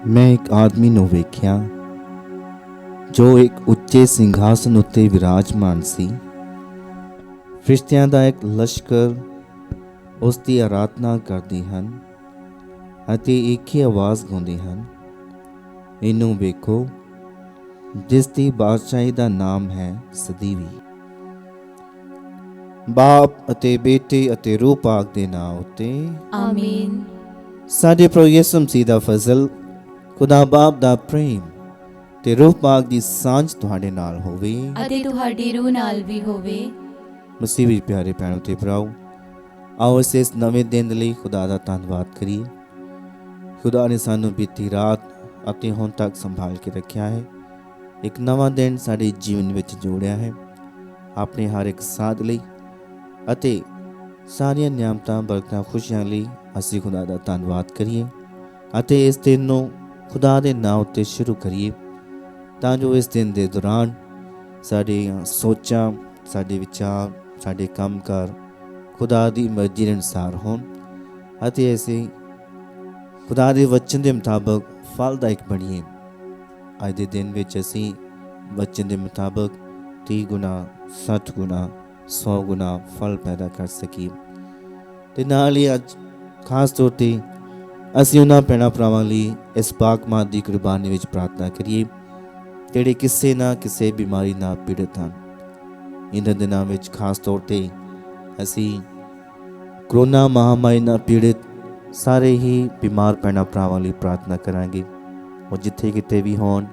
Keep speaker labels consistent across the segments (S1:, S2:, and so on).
S1: ਮੈਂ ਇੱਕ ਆਦਮੀ ਨੂੰ ਵੇਖਿਆ ਜੋ ਇੱਕ ਉੱਚੇ ਸਿੰਘਾਸਨ ਉੱਤੇ ਵਿਰਾਜਮਾਨ ਸੀ। ਫਰਿਸ਼ਤਿਆਂ ਦਾ ਇੱਕ ਲਸ਼ਕਰ ਉਸ ਦੀ ਆਰਾਧਨਾ ਕਰਦੇ ਹਨ ਅਤੇ ਇੱਕ ਹੀ ਆਵਾਜ਼ ਗਾਉਂਦੇ ਹਨ, ਇਹਨੂੰ ਵੇਖੋ ਜਿਸ ਦੀ ਬਾਦਸ਼ਾਹੀ ਦਾ ਨਾਮ ਹੈ ਸਦੀਵੀ। ਬਾਪ ਅਤੇ ਬੇਟੇ ਅਤੇ ਰੂਹ ਪਾਕ ਦੇ ਨਾਂ ਉੱਤੇ
S2: ਆਮੀਨ।
S1: ਸਾਡੇ ਪ੍ਰਭੂ ਯਿਸੂ ਮਸੀਹ ਦਾ ਫਜ਼ਲ, ਖੁਦਾ ਬਾਪ ਦਾ ਪ੍ਰੇਮ ਤੇ ਰੂਹ ਪਾਕ ਦੀ ਸਾਂਝ ਤੁਹਾਡੇ ਨਾਲ ਹੋਵੇ
S2: ਅਤੇ ਤੁਹਾਡੀ ਰੂਹ ਨਾਲ ਵੀ ਹੋਵੇ।
S1: ਮਸੀਹ ਵਿੱਚ ਪਿਆਰੇ ਭੈਣੋ ਤੇ ਭਰਾਓ, ਆਓ ਅਸੀਂ ਇਸ ਨਵੇਂ ਦਿਨ ਲਈ ਖੁਦਾ ਦਾ ਧੰਨਵਾਦ ਕਰੀਏ। ਖੁਦਾ ਨੇ ਸਾਨੂੰ ਬੀਤੀ ਰਾਤ ਅਤੇ ਹੁਣ ਤੱਕ ਸੰਭਾਲ ਕੇ ਰੱਖਿਆ ਹੈ। ਇੱਕ ਨਵਾਂ ਦਿਨ ਸਾਡੇ ਜੀਵਨ ਵਿੱਚ ਜੋੜਿਆ ਹੈ ਆਪਣੇ ਹਰ ਇੱਕ ਸਾਧ ਲਈ ਅਤੇ ਸਾਰੀਆਂ ਨਿਆਮਤਾਂ ਬਰਕਤਾਂ ਖੁਸ਼ੀਆਂ ਲਈ ਅਸੀਂ ਖੁਦਾ ਦਾ ਧੰਨਵਾਦ ਕਰੀਏ ਅਤੇ ਇਸ ਦਿਨ ਨੂੰ ਖੁਦਾ ਦੇ ਨਾਂ ਉੱਤੇ ਸ਼ੁਰੂ ਕਰੀਏ ਤਾਂ ਜੋ ਇਸ ਦਿਨ ਦੇ ਦੌਰਾਨ ਸਾਡੀਆਂ ਸੋਚਾਂ, ਸਾਡੇ ਵਿਚਾਰ, ਸਾਡੇ ਕੰਮਕਾਰ ਖੁਦਾ ਦੀ ਮਰਜ਼ੀ ਦੇ ਅਨੁਸਾਰ ਹੋਣ ਅਤੇ ਅਸੀਂ ਖੁਦਾ ਦੇ ਵਚਨ ਦੇ ਮੁਤਾਬਕ ਫਲਦਾਇਕ ਬਣੀਏ। ਅੱਜ ਦੇ ਦਿਨ ਵਿੱਚ ਅਸੀਂ ਵਚਨ ਦੇ ਮੁਤਾਬਕ 30 ਗੁਣਾ 60 ਗੁਣਾ 100 ਗੁਣਾ ਫਲ ਪੈਦਾ ਕਰ ਸਕੀਏ। ਤੇ ਨਾਲ ਹੀ ਅੱਜ ਖਾਸ ਤੌਰ 'ਤੇ ਅਸੀਂ ਉਹਨਾਂ ਭੈਣਾਂ ਭਰਾਵਾਂ ਲਈ ਇਸ ਪਾਕ ਮਾਂ ਦੀ ਕੁਰਬਾਨੀ ਵਿੱਚ ਪ੍ਰਾਰਥਨਾ ਕਰੀਏ ਜਿਹੜੇ ਕਿਸੇ ਨਾ ਕਿਸੇ ਬਿਮਾਰੀ ਨਾਲ ਪੀੜਤ ਹਨ। ਇਹਨਾਂ ਦਿਨਾਂ ਵਿੱਚ ਖਾਸ ਤੌਰ 'ਤੇ ਅਸੀਂ ਕਰੋਨਾ ਮਹਾਮਾਰੀ ਨਾਲ ਪੀੜਤ ਸਾਰੇ ਹੀ ਬਿਮਾਰ ਭੈਣਾਂ ਭਰਾਵਾਂ ਲਈ ਪ੍ਰਾਰਥਨਾ ਕਰਾਂਗੇ। ਉਹ ਜਿੱਥੇ ਕਿਤੇ ਵੀ ਹੋਣ,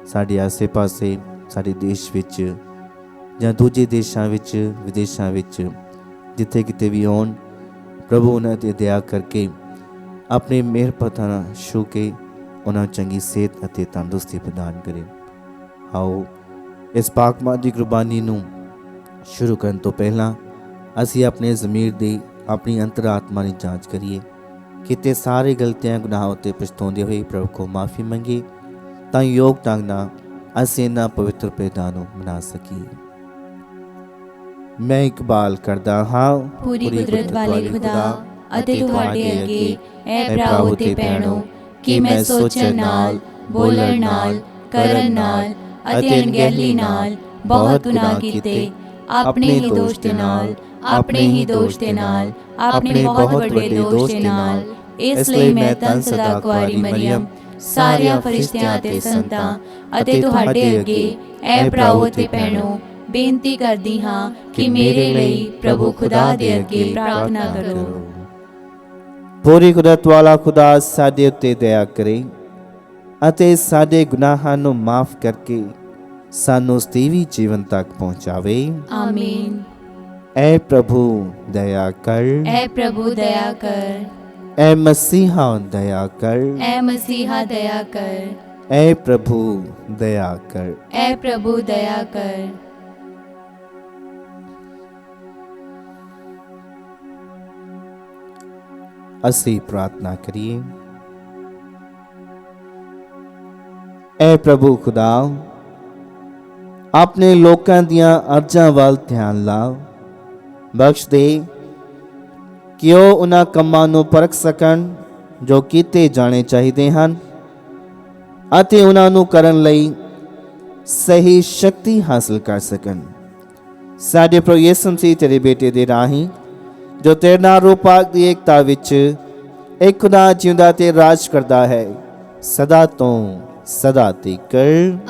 S1: ਸਾਡੇ ਆਸੇ ਪਾਸੇ, ਸਾਡੇ ਦੇਸ਼ ਵਿੱਚ ਜਾਂ ਦੂਜੇ ਦੇਸ਼ਾਂ ਵਿੱਚ, ਵਿਦੇਸ਼ਾਂ ਵਿੱਚ, ਜਿੱਥੇ ਕਿਤੇ ਵੀ ਹੋਣ, ਪ੍ਰਭੂ ਉਹਨਾਂ 'ਤੇ ਦਇਆ ਕਰਕੇ ਆਪਣੇ ਮਿਹਰ ਪੱਥਰ ਨਾਲ ਛੂਹ ਕੇ ਉਹਨਾਂ ਨੂੰ ਚੰਗੀ ਸਿਹਤ ਅਤੇ ਤੰਦਰੁਸਤੀ ਪ੍ਰਦਾਨ ਕਰੇ। ਆਓ ਇਸ ਪਾਕ ਮਾਂ ਦੀ ਕੁਰਬਾਨੀ ਨੂੰ ਸ਼ੁਰੂ ਕਰਨ ਤੋਂ ਪਹਿਲਾਂ ਅਸੀਂ ਆਪਣੇ ਜ਼ਮੀਰ ਦੀ, ਆਪਣੀ ਅੰਤਰਾਤਮਾ ਦੀ ਜਾਂਚ ਕਰੀਏ। ਕਿਤੇ ਸਾਰੇ ਗਲਤੀਆਂ ਗੁਨਾਹਾਂ ਉੱਤੇ ਪਛਤਾਉਂਦੇ ਹੋਏ ਪ੍ਰਭੂ ਕੋਲ ਮਾਫੀ ਮੰਗੇ ਤਾਂ ਯੋਗ ਢੰਗ ਨਾਲ ਅਸੀਂ ਇਹਨਾਂ ਪਵਿੱਤਰ ਭੇਦਾਂ ਨੂੰ ਮਨਾ ਸਕੀਏ। ਮੈਂ ਇਕਬਾਲ ਕਰਦਾ ਹਾਂ
S2: ਪੂਰੀ ਕੁਦਰਤ ਵਾਲੇ ਖੁਦਾ ਅਤੇ ਤੁਹਾਡੇ ਅੱਗੇ ਇਹ ਭਰਾਓ ਤੇ ਭੈਣੋ ਕਿ ਮੈਂ ਸੋਚਣ ਨਾਲ, ਬੋਲਣ ਨਾਲ, ਕਰਨ ਨਾਲ ਅਤੇ ਅਣਗਹਿਲੀ ਨਾਲ ਬਹੁਤ ਗੁਨਾਹ ਕੀਤੇ, ਆਪਣੇ ਹੀ ਦੋਸ਼ ਦੇ ਨਾਲ, ਆਪਣੇ ਹੀ ਦੋਸ਼ ਦੇ ਨਾਲ, ਆਪਣੇ ਬਹੁਤ ਵੱਡੇ ਦੋਸ਼ ਦੇ ਨਾਲ। ਇਸ ਲਈ ਮੈਂ ਧੰਨ ਸਦਾ ਕੁਆਰੀ ਮਰੀਅਮ, ਸਾਰਿਆਂ ਫਰਿਸ਼ਤਿਆਂ ਤੇ ਸੰਤਾਂ ਅਤੇ ਤੁਹਾਡੇ ਅੱਗੇ ਇਹ ਭਰਾਓ ਤੇ ਭੈਣੋ ਬੇਨਤੀ ਕਰਦੀ ਹਾਂ ਕਿ ਮੇਰੇ ਲਈ ਪ੍ਰਭੂ ਖੁਦਾ ਦੇ ਅੱਗੇ ਪ੍ਰਾਰਥਨਾ ਕਰੋ।
S1: ਪੂਰੀ ਕੁਦਰਤ ਵਾਲਾ ਖੁਦਾ ਸਾਡੇ ਉੱਤੇ ਦਇਆ ਕਰੇ ਅਤੇ ਸਾਡੇ ਗੁਨਾਹਾਂ ਨੂੰ ਮਾਫ ਕਰਕੇ ਸਾਨੂੰ ਸਤੀਵੀ ਜੀਵਨ ਤੱਕ ਪਹੁੰਚਾਵੇ।
S2: ਆਮੀਨ।
S1: ਐ ਪ੍ਰਭੂ ਦਇਆ ਕਰ,
S2: ਐ ਪ੍ਰਭੂ ਦਇਆ ਕਰ,
S1: ਐ ਮਸੀਹਾ ਦਇਆ ਕਰ,
S2: ਐ ਮਸੀਹਾ ਦਇਆ ਕਰ,
S1: ਐ ਪ੍ਰਭੂ ਦਇਆ ਕਰ,
S2: ਐ ਪ੍ਰਭੂ ਦਇਆ ਕਰ।
S1: ਅਸੀਂ ਪ੍ਰਾਰਥਨਾ ਕਰੀਏ। ਐ ਪ੍ਰਭੂ ਖੁਦਾ, ਆਪਣੇ ਲੋਕਾਂ ਦੀਆਂ ਅਰਜ਼ਾਂ ਵੱਲ ਧਿਆਨ ਲਾ, ਬਖਸ਼ ਦੇ ਕਿ ਉਹ ਉਹਨਾਂ ਕੰਮਾਂ ਨੂੰ ਪਰਖ ਸਕਣ ਜੋ ਕੀਤੇ ਜਾਣੇ ਚਾਹੀਦੇ ਹਨ ਅਤੇ ਉਹਨਾਂ ਨੂੰ ਕਰਨ ਲਈ ਸਹੀ ਸ਼ਕਤੀ ਹਾਸਲ ਕਰ ਸਕਣ। ਸਾਡੇ ਪ੍ਰਭੂ ਯਿਸੂ ਮਸੀਹ ਤੇਰੇ ਬੇਟੇ ਦੇ ਰਾਹੀਂ ਜੋ ਤੇਰੇ ਨਾਲ ਰੂਪਾਕ ਦੀ ਏਕਤਾ ਵਿੱਚ ਇੱਕ ਖੁਦਾ ਜਿਉਂਦਾ ਤੇ ਰਾਜ ਕਰਦਾ ਹੈ, ਸਦਾ ਤੋਂ ਸਦਾ ਤੀਕ।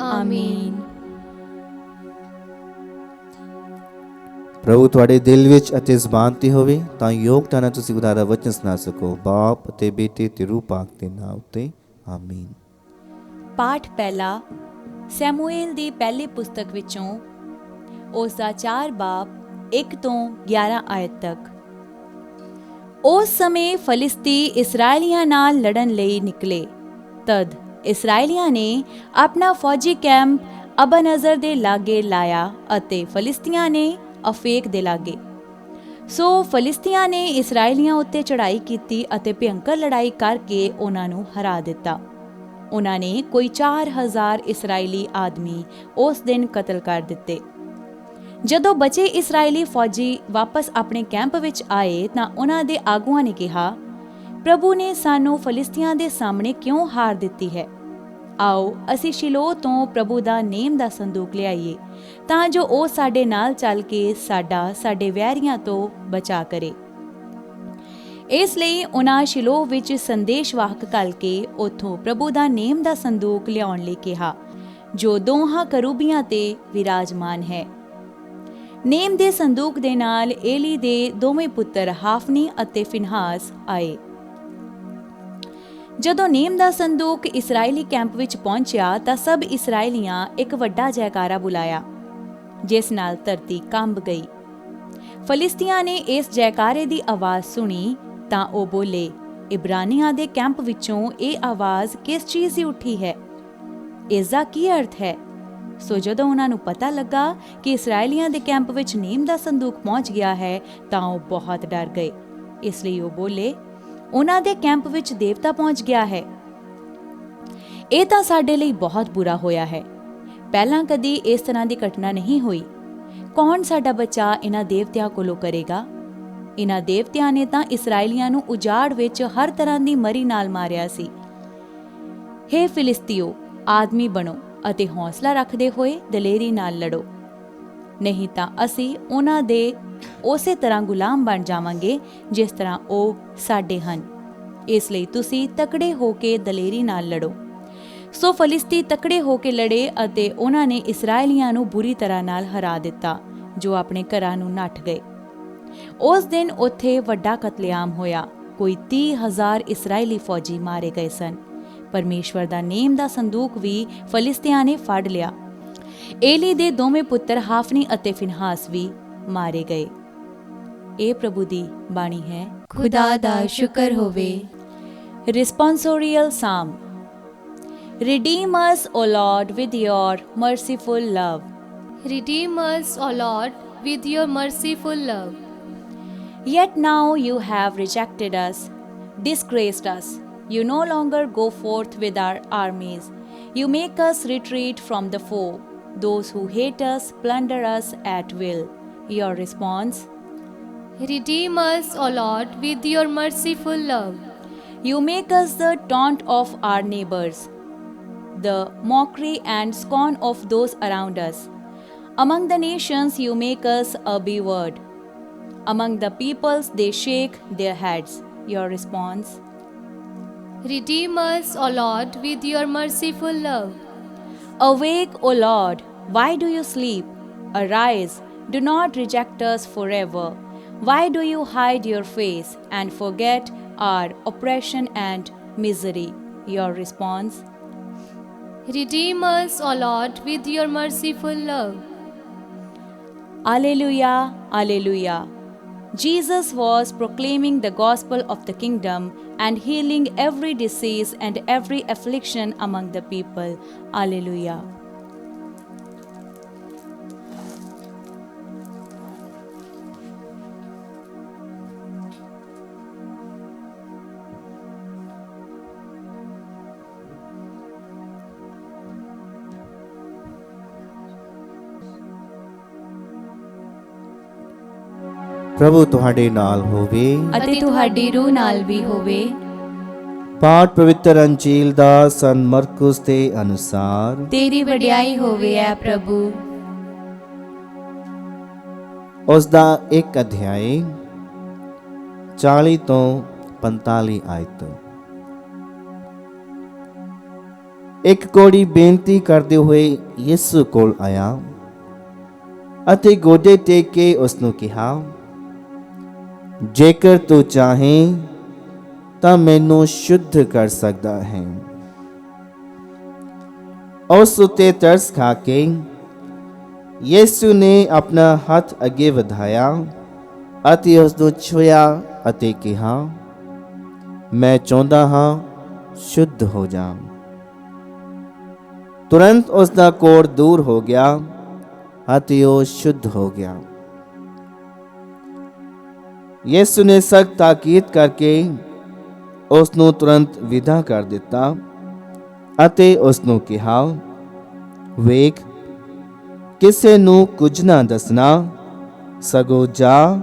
S2: ਆਮੀਨ।
S1: ਪ੍ਰਭੂ ਤੁਹਾਡੇ ਦਿਲ ਵਿੱਚ ਅਤੇ ਜ਼ੁਬਾਨ ਤੇ ਹੋਵੇ ਤਾਂ ਯੋਗਤਾ ਨਾਲ ਤੁਸੀਂ ਖੁਦਾ ਦਾ ਵਚਨ ਸੁਣਾ ਸਕੋ। ਬਾਪ ਅਤੇ ਬੇਟੇ ਤੇ ਰੂਹ ਪਾਕ ਦੇ ਨਾਮ ਉੱਤੇ ਆਮੀਨ।
S3: ਪਾਠ ਪਹਿਲਾ ਸੈਮੂਏਲ ਦੀ ਪਹਿਲੀ ਪੁਸਤਕ ਵਿੱਚੋਂ, ਉਸ ਦਾ 4 ਬਾਬ 1 ਤੋਂ 11 ਆਇਤ ਤੱਕ। ਉਸ ਸਮੇਂ ਫਲਿਸਤੀ ਇਸਰਾਏਲੀਆਂ ਨਾਲ ਲੜਨ ਲਈ ਨਿਕਲੇ। ਤਦ ਇਸਰਾਏਲੀਆਂ ਨੇ ਆਪਣਾ ਫੌਜੀ ਕੈਂਪ ਅਬਨਜ਼ਰ ਦੇ ਲਾਗੇ ਲਾਇਆ ਅਤੇ ਫਲਿਸਤੀਆਂ ਨੇ ਅਫੇਕ ਦੇ ਲਾਗੇ। ਸੋ ਫਲਿਸਤੀਆਂ ਨੇ ਇਸਰਾਏਲੀਆਂ ਉੱਤੇ ਚੜ੍ਹਾਈ ਕੀਤੀ ਅਤੇ ਭਿਅੰਕਰ ਲੜਾਈ ਕਰਕੇ ਉਹਨਾਂ ਨੂੰ ਹਰਾ ਦਿੱਤਾ। ਉਹਨਾਂ ਨੇ ਕੋਈ 4000 ਇਸਰਾਏਲੀ ਆਦਮੀ ਉਸ ਦਿਨ ਕਤਲ ਕਰ ਦਿੱਤੇ। ਜਦੋਂ ਬਚੇ ਇਸਰਾਏਲੀ ਫੌਜੀ ਵਾਪਸ ਆਪਣੇ ਕੈਂਪ ਵਿੱਚ ਆਏ ਤਾਂ ਉਹਨਾਂ ਦੇ ਆਗੂਆਂ ਨੇ ਕਿਹਾ, ਪ੍ਰਭੂ ਨੇ ਸਾਨੂੰ ਫਲਿਸਤੀਆਂ ਦੇ ਸਾਹਮਣੇ ਕਿਉਂ ਹਾਰ ਦਿੱਤੀ ਹੈ? ਆਓ ਅਸੀਂ ਸ਼ਿਲੋਹ ਤੋਂ ਪ੍ਰਭੂ ਦਾ ਨੇਮ ਦਾ ਸੰਦੂਕ ਲਿਆਈਏ ਤਾਂ ਜੋ ਉਹ ਸਾਡੇ ਨਾਲ ਚੱਲ ਕੇ ਸਾਡੇ ਵੈਰੀਆਂ ਤੋਂ ਬਚਾ ਕਰੇ। ਇਸ ਲਈ ਉਹਨਾਂ ਸ਼ਿਲੋਹ ਵਿੱਚ ਸੰਦੇਸ਼ਵਾਹਕ ਘੱਲ ਕੇ ਉੱਥੋਂ ਪ੍ਰਭੂ ਦਾ ਨੇਮ ਦਾ ਸੰਦੂਕ ਲਿਆਉਣ ਲਈ ਕਿਹਾ, ਜੋ ਦੋਹਾਂ ਕਰੂਬੀਆਂ ਤੇ ਵਿਰਾਜਮਾਨ ਹੈ। ਨੇਮ ਦੇ ਸੰਦੂਕ ਦੇ ਨਾਲ ਏਲੀ ਦੇ ਦੋਵੇਂ ਪੁੱਤਰ ਹਾਫਨੀ ਅਤੇ ਫਿਨਹਾਸ ਆਏ। ਜਦੋਂ ਨੇਮ ਦਾ ਸੰਦੂਕ ਇਸਰਾਏਲੀ ਕੈਂਪ ਵਿੱਚ ਪਹੁੰਚਿਆ ਤਾਂ ਸਭ ਇਸਰਾਏਲੀਆਂ ਇੱਕ ਵੱਡਾ ਜੈਕਾਰਾ ਬੁਲਾਇਆ, ਜਿਸ ਨਾਲ ਧਰਤੀ ਕੰਬ ਗਈ। ਫਲਿਸਤੀਆਂ ਨੇ ਇਸ ਜੈਕਾਰੇ ਦੀ ਆਵਾਜ਼ ਸੁਣੀ ਤਾਂ ਉਹ ਬੋਲੇ, ਇਬਰਾਨੀਆਂ ਦੇ ਕੈਂਪ ਵਿੱਚੋਂ ਇਹ ਆਵਾਜ਼ ਕਿਸ ਚੀਜ਼ ਦੀ ਉੱਠੀ ਹੈ? ਇਸ ਦਾ ਕੀ ਅਰਥ ਹੈ? ਸੋ ਜਦੋਂ ਉਹਨਾਂ ਨੂੰ ਪਤਾ ਲੱਗਾ ਕਿ ਇਸਰਾਏਲੀਆਂ ਦੇ ਕੈਂਪ ਵਿੱਚ ਨੇਮ ਦਾ ਸੰਦੂਕ ਪਹੁੰਚ ਗਿਆ ਹੈ ਤਾਂ ਉਹ ਬਹੁਤ ਡਰ ਗਏ। ਇਸ ਲਈ ਉਹ ਬੋਲੇ, ਉਹਨਾਂ ਦੇ ਕੈਂਪ ਵਿੱਚ ਦੇਵਤਾ ਪਹੁੰਚ ਗਿਆ ਹੈ। ਇਹ ਤਾਂ ਸਾਡੇ ਲਈ ਬਹੁਤ ਬੁਰਾ ਹੋਇਆ ਹੈ। ਪਹਿਲਾਂ ਕਦੀ ਇਸ ਤਰ੍ਹਾਂ ਦੀ ਘਟਨਾ ਨਹੀਂ ਹੋਈ। ਕੌਣ ਸਾਡਾ ਬਚਾਅ ਇਹਨਾਂ ਦੇਵਤਿਆਂ ਕੋਲੋਂ ਕਰੇਗਾ? ਇਹਨਾਂ ਦੇਵਤਿਆਂ ਨੇ ਤਾਂ ਇਸਰਾਏਲੀਆਂ ਨੂੰ ਉਜਾੜ ਵਿੱਚ ਹਰ ਤਰ੍ਹਾਂ ਦੀ ਮਰੀ ਨਾਲ ਮਾਰਿਆ ਸੀ। ਹੇ ਫਿਲਿਸਤੀਓ, ਆਦਮੀ ਬਣੋ ਅਤੇ ਹੌਸਲਾ ਰੱਖਦੇ ਹੋਏ ਦਲੇਰੀ ਨਾਲ ਲੜੋ, ਨਹੀਂ ਤਾਂ ਅਸੀਂ ਉਹਨਾਂ ਦੇ ਉਸੇ ਤਰ੍ਹਾਂ ਗੁਲਾਮ ਬਣ ਜਾਵਾਂਗੇ ਜਿਸ ਤਰ੍ਹਾਂ ਉਹ ਸਾਡੇ ਹਨ। ਇਸ ਲਈ ਤੁਸੀਂ ਤਕੜੇ ਹੋ ਕੇ ਦਲੇਰੀ ਨਾਲ ਲੜੋ। ਸੋ ਫਲਿਸਤੀ ਤਕੜੇ ਹੋ ਕੇ ਲੜੇ ਅਤੇ ਉਹਨਾਂ ਨੇ ਇਸਰਾਏਲੀਆਂ ਨੂੰ ਬੁਰੀ ਤਰ੍ਹਾਂ ਨਾਲ ਹਰਾ ਦਿੱਤਾ, ਜੋ ਆਪਣੇ ਘਰਾਂ ਨੂੰ ਨੱਠ ਗਏ। ਉਸ ਦਿਨ ਉੱਥੇ ਵੱਡਾ ਕਤਲੇਆਮ ਹੋਇਆ। ਕੋਈ 30,000 ਇਸਰਾਏਲੀ ਫੌਜੀ ਮਾਰੇ ਗਏ ਸਨ। ਪਰਮੇਸ਼ਵਰ ਦਾ ਨੇਮ ਦਾ ਸੰਦੂਕ ਵੀ ਫਲਿਸਤੀਆਂ ਨੇ ਫੜ ਲਿਆ। ਏਲੀ ਦੇ ਦੋਵੇਂ ਪੁੱਤਰ ਹਾਫਨੀ ਅਤੇ ਫਿਨਹਾਸ ਵੀ ਮਾਰੇ ਗਏ। ਇਹ ਪ੍ਰਭੂ ਦੀ ਬਾਣੀ ਹੈ।
S2: ਖੁਦਾ ਦਾ ਸ਼ੁਕਰ ਹੋਵੇ।
S3: ਰਿਸਪੌਂਸੋਰੀਅਲ ਸਾਮ। Redeem us, O Lord, with your merciful love.
S4: Redeem us, O Lord, with your merciful love.
S3: Yet now you have rejected us, disgraced us. You no longer go forth with our armies. You make us retreat from the foe. Those who hate us plunder us at will. Your response?
S4: Redeem us, O Lord, with your merciful love.
S3: You make us the taunt of our neighbors, the mockery and scorn of those around us. Among the nations, you make us a beword. Among the peoples, they shake their heads. Your response?
S4: Redeem us, O Lord, with your merciful love.
S3: Awake, O Lord, why do you sleep? Arise, do not reject us forever. Why do you hide your face and forget our oppression and misery? Your response?
S4: Redeem us, O Lord, with your merciful love.
S3: Alleluia, Alleluia. Jesus was proclaiming the gospel of the kingdom and healing every disease and every affliction among the people. Alleluia.
S1: ਪ੍ਰਭੂ ਤੁਹਾਡੇ ਨਾਲ ਹੋਵੇ।
S2: ਅਤੇ ਤੁਹਾਡੀ ਰੂਹ ਨਾਲ ਵੀ ਹੋਵੇ।
S1: ਪਾਠ ਪਵਿੱਤਰ ਅੰਜੀਲ ਦਾ ਸੰਤ ਮਰਕੁਸ ਦੇ ਅਨੁਸਾਰ।
S2: ਤੇਰੀ ਵਡਿਆਈ ਹੋਵੇ ਐ ਪ੍ਰਭੂ।
S1: ਉਸ ਦਾ ਇੱਕ ਅਧਿਆਇ 40 ਤੋਂ 45 ਆਇਤ। ਇੱਕ ਕੋੜੀ ਬੇਨਤੀ ਕਰਦੇ ਹੋਏ ਯਿਸੂ ਕੋਲ ਆਇਆ ਅਤੇ ਗੋਡੇ ਟੇਕ ਕੇ ਉਸ ਨੂੰ ਕਿਹਾ, ਜੇਕਰ ਤੂੰ ਚਾਹੇ ਤਾਂ ਮੈਨੂੰ ਸ਼ੁੱਧ ਕਰ ਸਕਦਾ ਹੈ। ਉਸ ਉੱਤੇ ਤਰਸ ਖਾ ਕੇ ਯਿਸੂ ਨੇ ਆਪਣਾ ਹੱਥ ਅੱਗੇ ਵਧਾਇਆ ਅਤੇ ਉਸ ਨੂੰ ਛੂਹਿਆ ਅਤੇ ਕਿਹਾ, ਮੈਂ ਚਾਹੁੰਦਾ ਹਾਂ ਸ਼ੁੱਧ ਹੋ ਜਾ। ਤੁਰੰਤ ਉਸ ਦਾ ਕੋੜ ਦੂਰ ਹੋ ਗਿਆ ਅਤੇ ਉਹ ਸ਼ੁੱਧ ਹੋ ਗਿਆ। ਯਿਸੂ ਨੇ ਸਖਤ ਤਾਕੀਦ ਕਰਕੇ ਉਸ ਨੂੰ ਤੁਰੰਤ ਵਿਦਾ ਕਰ ਦਿੱਤਾ ਅਤੇ ਉਸ ਨੂੰ ਕਿਹਾ, ਵੇਖ, ਕਿਸੇ ਨੂੰ ਕੁਝ ਨਾ ਦੱਸਣਾ, ਸਗੋਂ ਜਾ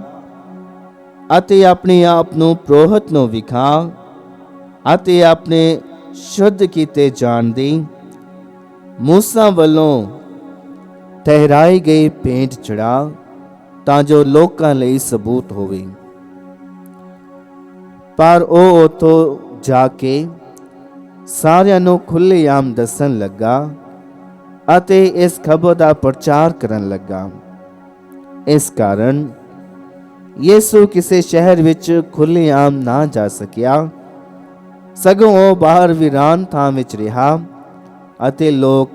S1: ਅਤੇ ਆਪਣੇ ਆਪ ਨੂੰ ਪੁਰੋਹਿਤ ਨੂੰ ਵਿਖਾ ਅਤੇ ਆਪਣੇ ਸ਼ੁੱਧ ਕੀਤੇ ਜਾਣ ਦੀ ਮੂਸਾ ਵੱਲੋਂ ਠਹਿਰਾਈ ਗਈ ਭੇਂਟ ਚੜਾ, ਤਾਂ ਜੋ ਲੋਕਾਂ ਲਈ ਸਬੂਤ ਹੋਵੇ। ਪਰ ਉਹ ਉੱਥੋਂ ਜਾ ਕੇ ਸਾਰਿਆਂ ਨੂੰ ਖੁੱਲ੍ਹੇਆਮ ਦੱਸਣ ਲੱਗਾ ਅਤੇ ਇਸ ਖਬਰ ਦਾ ਪ੍ਰਚਾਰ ਕਰਨ ਲੱਗਾ। ਇਸ ਕਾਰਨ ਯਿਸੂ ਕਿਸੇ ਸ਼ਹਿਰ ਵਿੱਚ ਖੁੱਲ੍ਹੇਆਮ ਨਾ ਜਾ ਸਕਿਆ, ਸਗੋਂ ਉਹ ਬਾਹਰ ਵੀਰਾਨ ਥਾਂ ਵਿੱਚ ਰਿਹਾ ਅਤੇ ਲੋਕ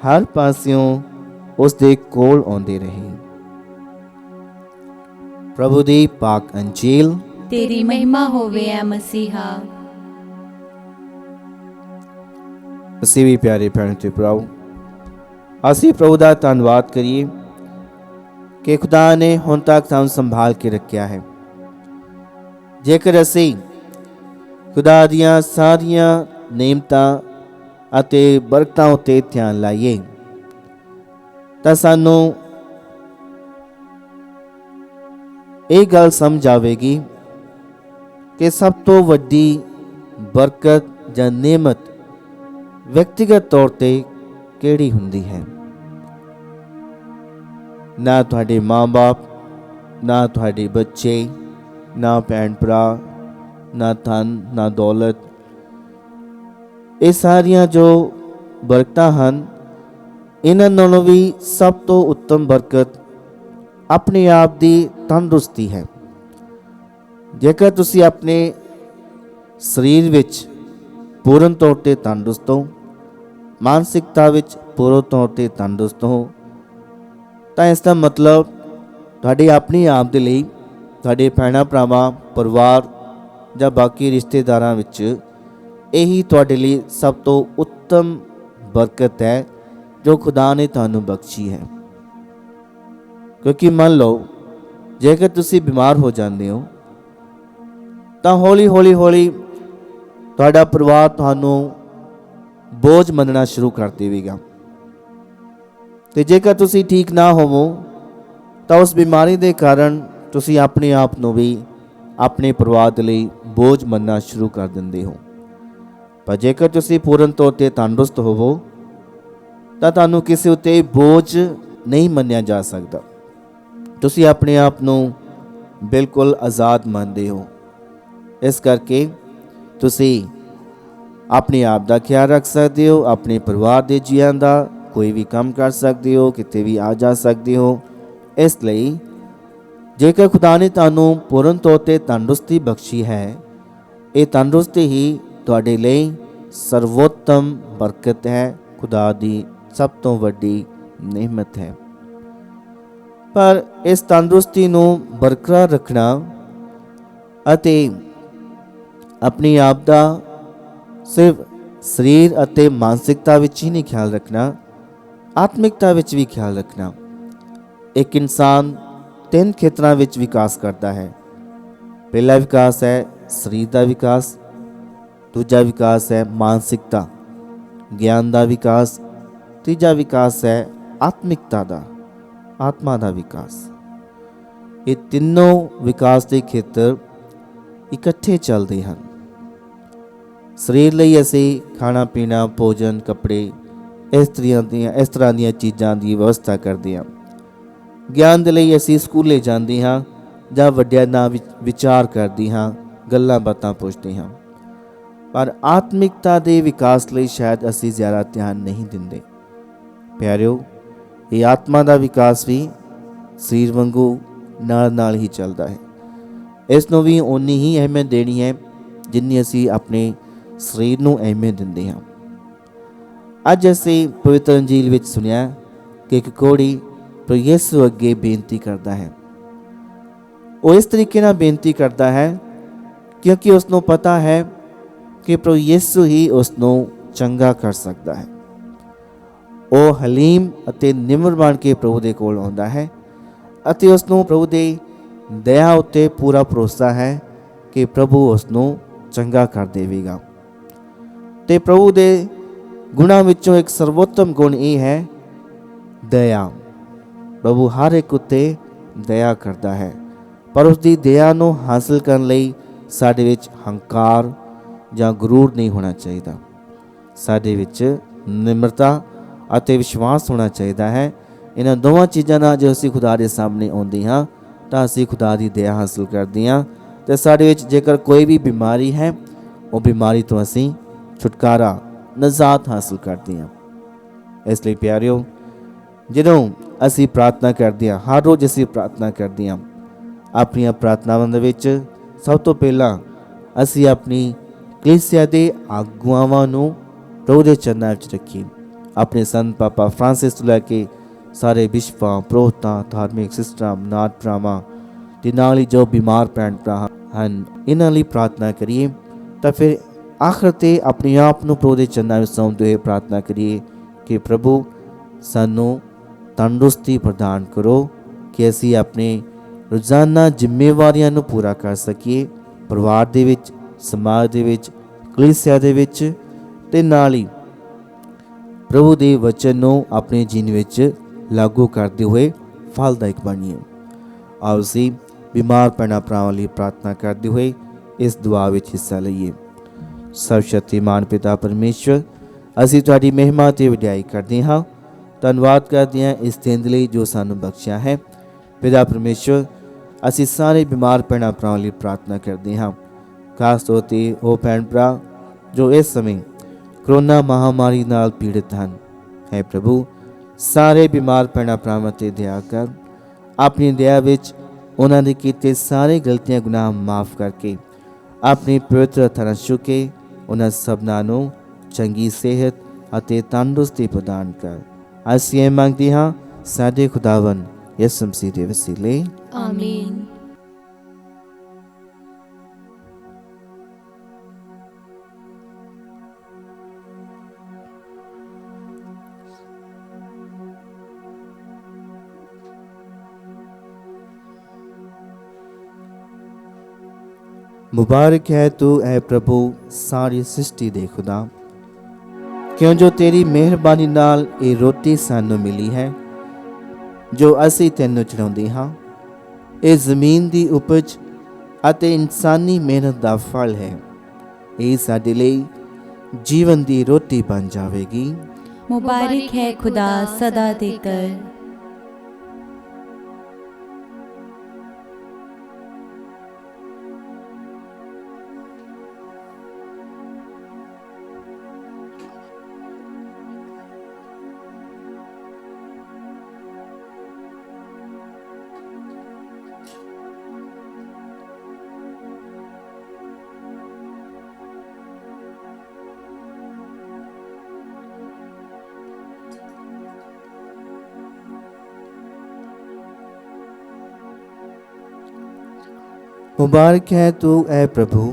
S1: ਹਰ ਪਾਸਿਓਂ ਉਸ ਦੇ ਕੋਲ ਆਉਂਦੇ ਰਹੇ। ਪ੍ਰਭੂ ਦੀ ਪਾਕ ਅੰਜੀਲ।
S2: ਤੇਰੀ ਮਹਿਮਾ ਹੋਵੇ ਐ ਮਸੀਹਾ।
S1: ਅਸੀਂ ਵੀ ਪਿਆਰੇ ਭੈਣ ਤੇ ਭਰਾਓ, ਅਸੀਂ ਪ੍ਰਭੂ ਦਾ ਧੰਨਵਾਦ ਕਰੀਏ ਕਿ ਖੁਦਾ ਨੇ ਹੁਣ ਤੱਕ ਸਾਨੂੰ ਸੰਭਾਲ ਕੇ ਰੱਖਿਆ ਹੈ। ਜੇਕਰ ਅਸੀਂ ਖੁਦਾ ਦੀਆਂ ਸਾਰੀਆਂ ਨੇਮਤਾਂ ਅਤੇ ਬਰਕਤਾਂ ਉੱਤੇ ਧਿਆਨ ਲਾਈਏ ਤਾਂ ਸਾਨੂੰ ਇਹ ਗੱਲ ਸਮਝ ਆਵੇਗੀ ਕਿ ਸਭ ਤੋਂ ਵੱਡੀ ਬਰਕਤ ਜਾਂ ਨੇਮਤ ਵਿਅਕਤੀਗਤ ਤੌਰ ਤੇ ਕਿਹੜੀ ਹੁੰਦੀ ਹੈ। ਨਾ ਤੁਹਾਡੇ ਮਾਂ-ਬਾਪ, ਨਾ ਤੁਹਾਡੇ ਬੱਚੇ, ਨਾ ਭੈਣ ਭਰਾ, ਨਾ ਧਨ, ਨਾ ਦੌਲਤ, ਇਹ ਸਾਰੀਆਂ ਜੋ ਬਰਕਤਾਂ ਹਨ, ਇਹਨਾਂ ਨਾਲੋਂ ਵੀ ਸਭ ਤੋਂ ਉੱਤਮ ਬਰਕਤ ਆਪਣੇ ਆਪ ਦੀ ਤੰਦਰੁਸਤੀ ਹੈ। ਜੇਕਰ ਤੁਸੀਂ ਆਪਣੇ ਸਰੀਰ ਵਿੱਚ ਪੂਰਨ ਤੌਰ 'ਤੇ ਤੰਦਰੁਸਤ ਹੋ, ਮਾਨਸਿਕਤਾ ਵਿੱਚ ਪੂਰਨ ਤੌਰ 'ਤੇ ਤੰਦਰੁਸਤ ਹੋ, ਤਾਂ ਇਸ ਦਾ ਮਤਲਬ ਤੁਹਾਡੇ ਆਪਣੇ ਆਪ ਦੇ ਲਈ, ਤੁਹਾਡੇ ਭੈਣਾਂ ਭਰਾਵਾਂ, ਪਰਿਵਾਰ ਜਾਂ ਬਾਕੀ ਰਿਸ਼ਤੇਦਾਰਾਂ ਵਿੱਚ ਇਹੀ ਤੁਹਾਡੇ ਲਈ ਸਭ ਤੋਂ ਉੱਤਮ ਬਰਕਤ ਹੈ ਜੋ ਖੁਦਾ ਨੇ ਤੁਹਾਨੂੰ ਬਖਸ਼ੀ ਹੈ। ਕਿਉਂਕਿ ਮੰਨ ਲਓ ਜੇਕਰ ਤੁਸੀਂ ਬਿਮਾਰ ਹੋ ਜਾਂਦੇ ਹੋ ਤਾਂ ਹੌਲੀ ਹੌਲੀ ਤੁਹਾਡਾ ਪਰਿਵਾਰ ਤੁਹਾਨੂੰ ਬੋਝ ਮੰਨਣਾ ਸ਼ੁਰੂ ਕਰ ਦੇਵੇਗਾ। ਤੇ ਜੇਕਰ ਤੁਸੀਂ ਠੀਕ ਨਾ ਹੋਵੋ ਤਾਂ ਉਸ ਬਿਮਾਰੀ ਦੇ ਕਾਰਨ ਤੁਸੀਂ ਆਪਣੇ ਆਪ ਨੂੰ ਵੀ ਆਪਣੇ ਪਰਿਵਾਰ ਦੇ ਲਈ ਬੋਝ ਮੰਨਣਾ ਸ਼ੁਰੂ ਕਰ ਦਿੰਦੇ ਹੋ। ਪਰ ਜੇਕਰ ਤੁਸੀਂ ਪੂਰਨ ਤੌਰ 'ਤੇ ਤੰਦਰੁਸਤ ਹੋਵੋ ਤਾਂ ਤੁਹਾਨੂੰ ਕਿਸੇ ਉੱਤੇ ਬੋਝ ਨਹੀਂ ਮੰਨਿਆ ਜਾ ਸਕਦਾ। ਤੁਸੀਂ ਆਪਣੇ ਆਪ ਨੂੰ ਬਿਲਕੁਲ ਆਜ਼ਾਦ ਮੰਨਦੇ ਹੋ। ਇਸ ਕਰਕੇ ਤੁਸੀਂ ਆਪਣੇ ਆਪ ਦਾ ਖਿਆਲ ਰੱਖ ਸਕਦੇ ਹੋ, ਆਪਣੇ ਪਰਿਵਾਰ ਦੇ ਜੀਆਂ ਦਾ, ਕੋਈ ਵੀ ਕੰਮ ਕਰ ਸਕਦੇ ਹੋ, ਕਿਤੇ ਵੀ ਆ ਜਾ ਸਕਦੇ ਹੋ। ਇਸ ਲਈ ਜੇਕਰ ਖੁਦਾ ਨੇ ਤੁਹਾਨੂੰ ਪੂਰਨ ਤੌਰ 'ਤੇ ਤੰਦਰੁਸਤੀ ਬਖਸ਼ੀ ਹੈ, ਇਹ ਤੰਦਰੁਸਤੀ ਹੀ ਤੁਹਾਡੇ ਲਈ ਸਰਵੋਤਮ ਬਰਕਤ ਹੈ, ਖੁਦਾ ਦੀ ਸਭ ਤੋਂ ਵੱਡੀ ਨਿਹਮਤ ਹੈ। ਪਰ ਇਸ ਤੰਦਰੁਸਤੀ ਨੂੰ ਬਰਕਰਾਰ ਰੱਖਣਾ ਅਤੇ ਆਪਣੀ ਆਪ ਦਾ ਸਿਰਫ ਸਰੀਰ ਅਤੇ ਮਾਨਸਿਕਤਾ ਵਿੱਚ ਹੀ ਨਹੀਂ ਖਿਆਲ ਰੱਖਣਾ, ਆਤਮਿਕਤਾ ਵਿੱਚ ਵੀ ਖਿਆਲ ਰੱਖਣਾ। ਇੱਕ ਇਨਸਾਨ 3 ਖੇਤਰਾਂ ਵਿੱਚ ਵਿਕਾਸ ਕਰਦਾ ਹੈ। ਪਹਿਲਾ ਵਿਕਾਸ ਹੈ ਸਰੀਰ ਦਾ ਵਿਕਾਸ, ਦੂਜਾ ਵਿਕਾਸ ਹੈ ਮਾਨਸਿਕਤਾ, ਗਿਆਨ ਦਾ ਵਿਕਾਸ, ਤੀਜਾ ਵਿਕਾਸ ਹੈ ਆਤਮਿਕਤਾ ਦਾ, ਆਤਮਾ ਦਾ ਵਿਕਾਸ। ਇਹ ਤਿੰਨੋਂ ਵਿਕਾਸ ਦੇ ਖੇਤਰ ਇਕੱਠੇ ਚੱਲਦੇ ਹਨ। ਸਰੀਰ ਲਈ ਅਸੀਂ ਖਾਣਾ ਪੀਣਾ, ਭੋਜਨ, ਕੱਪੜੇ, ਇਸ ਤਰ੍ਹਾਂ ਦੀਆਂ ਚੀਜ਼ਾਂ ਦੀ ਵਿਵਸਥਾ ਕਰਦੇ ਹਾਂ। ਗਿਆਨ ਦੇ ਲਈ ਅਸੀਂ ਸਕੂਲੇ ਜਾਂਦੇ ਹਾਂ ਜਾਂ ਵੱਡਿਆਂ ਨਾਲ ਵਿਚਾਰ ਕਰਦੇ ਹਾਂ, ਗੱਲਾਂ ਬਾਤਾਂ ਪੁੱਛਦੇ ਹਾਂ। ਪਰ ਆਤਮਿਕਤਾ ਦੇ ਵਿਕਾਸ ਲਈ ਸ਼ਾਇਦ ਅਸੀਂ ਜ਼ਿਆਦਾ ਧਿਆਨ ਨਹੀਂ ਦਿੰਦੇ। ਪਿਆਰਿਓ, ਇਹ ਆਤਮਾ ਦਾ ਵਿਕਾਸ ਵੀ ਸਰੀਰ ਵਾਂਗੂ ਨਾਲ ਹੀ ਚੱਲਦਾ ਹੈ। ਇਸ ਨੂੰ ਵੀ ਓਨੀ ਹੀ ਅਹਿਮੀਅਤ ਦੇਣੀ ਹੈ ਜਿੰਨੀ ਅਸੀਂ ਆਪਣੇ ਸਰੀਰ ਨੂੰ ਅਹਿਮੀਅਤ ਦਿੰਦੇ ਹਾਂ। ਅੱਜ ਅਸੀਂ ਪਵਿੱਤਰ ਅੰਜੀਲ ਵਿੱਚ ਸੁਣਿਆ ਕਿ ਇੱਕ ਕੋੜੀ ਪ੍ਰਭੂ ਯਿਸੂ ਅੱਗੇ ਬੇਨਤੀ ਕਰਦਾ ਹੈ। ਉਹ ਇਸ ਤਰੀਕੇ ਨਾਲ ਬੇਨਤੀ ਕਰਦਾ ਹੈ ਕਿਉਂਕਿ ਉਸ ਨੂੰ ਪਤਾ ਹੈ ਕਿ ਪ੍ਰਭੂ ਯਿਸੂ ਹੀ ਉਸ ਨੂੰ ਚੰਗਾ ਕਰ ਸਕਦਾ ਹੈ। ਉਹ ਹਲੀਮ ਅਤੇ ਨਿਮਰ ਬਣ ਕੇ ਪ੍ਰਭੂ ਦੇ ਕੋਲ ਆਉਂਦਾ ਹੈ ਅਤੇ ਉਸ ਨੂੰ ਪ੍ਰਭੂ ਦੇ ਦਇਆ ਉੱਤੇ ਪੂਰਾ ਭਰੋਸਾ ਹੈ ਕਿ ਪ੍ਰਭੂ ਉਸ ਨੂੰ ਚੰਗਾ ਕਰ ਦੇਵੇਗਾ। ਤੇ ਪ੍ਰਭੂ ਦੇ ਗੁਣਾਂ ਵਿੱਚੋਂ ਇੱਕ ਸਰਵੋਤਮ ਗੁਣ ਇਹ ਹੈ ਦਇਆ। ਪ੍ਰਭੂ ਹਰ ਇੱਕ ਉੱਤੇ ਦਇਆ ਕਰਦਾ ਹੈ, ਪਰ ਉਸ ਦੀ ਦਇਆ ਨੂੰ ਹਾਸਲ ਕਰਨ ਲਈ ਸਾਡੇ ਵਿੱਚ ਹੰਕਾਰ ਜਾਂ ਗਰੂਰ ਨਹੀਂ ਹੋਣਾ ਚਾਹੀਦਾ। ਸਾਡੇ ਵਿੱਚ ਨਿਮਰਤਾ ਅਤੇ ਵਿਸ਼ਵਾਸ ਹੋਣਾ ਚਾਹੀਦਾ ਹੈ। ਇਹਨਾਂ ਦੋਵਾਂ ਚੀਜ਼ਾਂ ਨਾਲ ਜੇ ਅਸੀਂ ਖੁਦਾ ਦੇ ਸਾਹਮਣੇ ਆਉਂਦੇ ਹਾਂ ਤਾਂ ਅਸੀਂ ਖੁਦਾ ਦੀ ਦਇਆ ਹਾਸਲ ਕਰਦੇ ਹਾਂ। ਤੇ ਸਾਡੇ ਵਿੱਚ ਜੇਕਰ ਕੋਈ ਵੀ ਬਿਮਾਰੀ ਹੈ, ਉਹ ਬਿਮਾਰੀ ਤੋਂ ਅਸੀਂ ਛੁਟਕਾਰਾ, ਨਜ਼ਾਤ ਹਾਸਲ ਕਰਦੇ ਹਾਂ। ਇਸ ਲਈ ਪਿਆਰਿਓ, ਜਦੋਂ ਅਸੀਂ ਪ੍ਰਾਰਥਨਾ ਕਰਦੇ ਹਾਂ, ਹਰ ਰੋਜ਼ ਅਸੀਂ ਪ੍ਰਾਰਥਨਾ ਕਰਦੇ ਹਾਂ, ਆਪਣੀਆਂ ਪ੍ਰਾਰਥਨਾਵਾਂ ਦੇ ਵਿੱਚ ਸਭ ਤੋਂ ਪਹਿਲਾਂ ਅਸੀਂ ਆਪਣੀ ਕਲੀਸਿਆ ਦੇ ਆਗੂਆਵਾਂ ਨੂੰ ਪ੍ਰਭੂ ਦੇ ਚਰਨਾਂ ਵਿੱਚ ਰੱਖੀਏ। ਆਪਣੇ ਸੰਤ ਪਾਪਾ ਫਰਾਂਸਿਸ ਤੋਂ ਲੈ ਕੇ ਸਾਰੇ ਬਿਸ਼ਪਾਂ, ਪ੍ਰੋਹਤਾਂ, ਧਾਰਮਿਕ ਸਿਸਟਰਾਂ, ਨਾਥ ਭਰਾਵਾਂ ਤੇ ਨਾਲ ਹੀ ਜੋ ਬਿਮਾਰ ਭੈਣ ਭਰਾ ਹਨ, ਇਹਨਾਂ ਲਈ ਪ੍ਰਾਰਥਨਾ ਕਰੀਏ। ਤਾਂ ਫਿਰ ਆਖਰ ਤੇ ਆਪਣੇ ਆਪ ਨੂੰ ਪ੍ਰਭੂ ਦੇ ਚਰਨਾਂ ਵਿੱਚ ਸੌਂਪਦੇ ਹੋਏ ਪ੍ਰਾਰਥਨਾ ਕਰੀਏ ਕਿ ਪ੍ਰਭੂ ਸਾਨੂੰ ਤੰਦਰੁਸਤੀ ਪ੍ਰਦਾਨ ਕਰੋ ਕਿ ਅਸੀਂ ਆਪਣੇ ਰੋਜ਼ਾਨਾ ਜ਼ਿੰਮੇਵਾਰੀਆਂ ਨੂੰ ਪੂਰਾ ਕਰ ਸਕੀਏ, ਪਰਿਵਾਰ ਦੇ ਵਿੱਚ, ਸਮਾਜ ਦੇ ਵਿੱਚ, ਕਲੀਸਿਆ ਦੇ ਵਿੱਚ, ਤੇ ਨਾਲ ਹੀ ਪ੍ਰਭੂ ਦੇ ਵਚਨ ਨੂੰ ਆਪਣੇ ਜੀਵਨ ਵਿੱਚ ਲਾਗੂ ਕਰਦੇ ਹੋਏ ਫਲਦਾਇਕ ਬਣੀਏ। ਆਓ ਅਸੀਂ ਬਿਮਾਰ ਭੈਣਾਂ ਭਰਾਵਾਂ ਲਈ ਪ੍ਰਾਰਥਨਾ ਕਰਦੇ ਹੋਏ ਇਸ ਦੁਆ ਵਿੱਚ ਹਿੱਸਾ ਲਈਏ। ਸਰਵਸ਼ਕਤੀਮਾਨ ਪਿਤਾ ਪਰਮੇਸ਼ਵਰ, ਅਸੀਂ ਤੁਹਾਡੀ ਮਹਿਮਾ ਤੇ ਵਡਿਆਈ ਕਰਦੇ ਹਾਂ। ਧੰਨਵਾਦ ਕਰਦੇ ਹਾਂ ਇਸ ਦਿਨ ਲਈ ਜੋ ਸਾਨੂੰ ਬਖਸ਼ਿਆ ਹੈ। ਪਿਤਾ ਪਰਮੇਸ਼ਵਰ, ਅਸੀਂ ਸਾਰੇ ਬਿਮਾਰ ਭੈਣਾਂ ਭਰਾਵਾਂ ਲਈ ਪ੍ਰਾਰਥਨਾ ਕਰਦੇ ਹਾਂ, ਖਾਸ ਤੌਰ 'ਤੇ ਉਹ ਭੈਣ ਭਰਾ ਜੋ ਇਸ ਸਮੇਂ ਕਰੋਨਾ ਮਹਾਮਾਰੀ ਨਾਲ ਪੀੜਿਤ ਹਨ। ਹੈ ਪ੍ਰਭੂ, ਸਾਰੇ ਬਿਮਾਰ ਭੈਣਾਂ ਭਰਾਵਾਂ 'ਤੇ ਦਇਆ ਕਰ। ਆਪਣੀ ਦਇਆ ਵਿੱਚ ਉਹਨਾਂ ਦੇ ਕੀਤੇ ਸਾਰੇ ਗਲਤੀਆਂ ਗੁਨਾਹ ਮਾਫ ਕਰਕੇ ਆਪਣੀ ਪਵਿੱਤਰ ਹੱਥਾਂ ਨਾਲ ਛੂਹ ਕੇ ਉਹਨਾਂ ਸਭਨਾਂ ਨੂੰ ਚੰਗੀ ਸਿਹਤ ਅਤੇ ਤੰਦਰੁਸਤੀ ਪ੍ਰਦਾਨ ਕਰ। ਅਸੀਂ ਇਹ ਮੰਗਦੇ ਹਾਂ ਸਾਡੇ ਖੁਦਾਵੰਦ ਯਿਸੂ ਮਸੀਹ ਦੇ ਵਸੀਲੇ,
S4: ਆਮੀਨ।
S1: मुबारक है तू ऐ प्रभु सारी सृष्टि दे खुदा, ਕਿਉਂ ਜੋ ਤੇਰੀ ਮਿਹਰਬਾਨੀ ਨਾਲ ਇਹ ਰੋਟੀ ਸਾਨੂੰ ਮਿਲੀ ਹੈ ਜੋ ਅਸੀਂ ਤੈਨੂੰ ਚੜਾਉਂਦੇ ਹਾਂ। ਇਹ ਜ਼ਮੀਨ ਦੀ ਉਪਜ ਅਤੇ ਇਨਸਾਨੀ ਮਿਹਨਤ ਦਾ ਫਲ ਹੈ। ਇਹ ਸਾਡੇ ਲਈ ਜੀਵਨ ਦੀ ਰੋਟੀ ਬਣ ਜਾਵੇਗੀ।
S2: मुबारक है खुदा सदा देकर।
S1: ਮੁਬਾਰਕ ਹੈ ਤੂੰ ਐ ਪ੍ਰਭੂ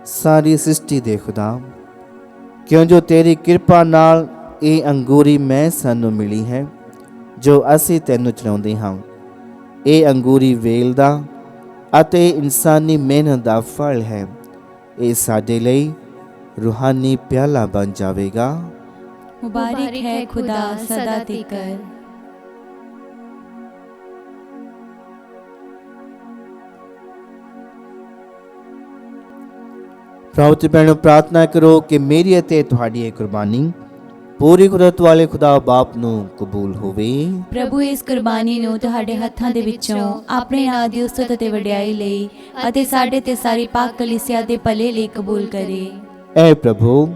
S1: ਸਾਰੀ ਸ੍ਰਿਸ਼ਟੀ ਦੇ ਖੁਦਾ, ਕਿਉਂ ਜੋ ਤੇਰੀ ਕਿਰਪਾ ਨਾਲ ਇਹ ਅੰਗੂਰੀ ਮੈਂ ਸਾਨੂੰ ਮਿਲੀ ਹੈ ਜੋ ਅਸੀਂ ਤੈਨੂੰ ਚੜਾਉਂਦੇ ਹਾਂ। ਇਹ ਅੰਗੂਰੀ ਵੇਲ ਦਾ ਅਤੇ ਇਨਸਾਨੀ ਮਿਹਨਤ ਦਾ ਫਲ ਹੈ। ਇਹ ਸਾਡੇ ਲਈ रूहानी प्याला बन जाएगा।
S2: मुबारक है खुदा सदा देकर।
S1: ਭਰਾਓ ਤੇ ਭੈਣੋ, ਪ੍ਰਾਰਥਨਾ ਕਰੋ ਕਿ ਮੇਰੀ ਅਤੇ ਤੁਹਾਡੀ ਇਹ ਕੁਰਬਾਨੀ ਪੂਰੀ ਕੁਦਰਤ ਵਾਲੇ ਖੁਦਾ ਬਾਪ ਨੂੰ ਕਬੂਲ ਹੋਵੇ।
S2: ਪ੍ਰਭੂ ਇਸ ਕੁਰਬਾਨੀ ਨੂੰ ਤੁਹਾਡੇ ਹੱਥਾਂ ਦੇ ਵਿੱਚੋਂ ਆਪਣੇ ਨਾਂ ਦੀ ਉਸਤਤ ਅਤੇ ਵਡਿਆਈ ਲਈ ਅਤੇ ਸਾਡੇ ਤੇ ਸਾਰੀ ਪਾਕ ਕਲੀਸਿਆ ਦੇ ਭਲੇ ਲਈ ਕਬੂਲ ਕਰੇ।
S1: ਐ ਪ੍ਰਭੂ,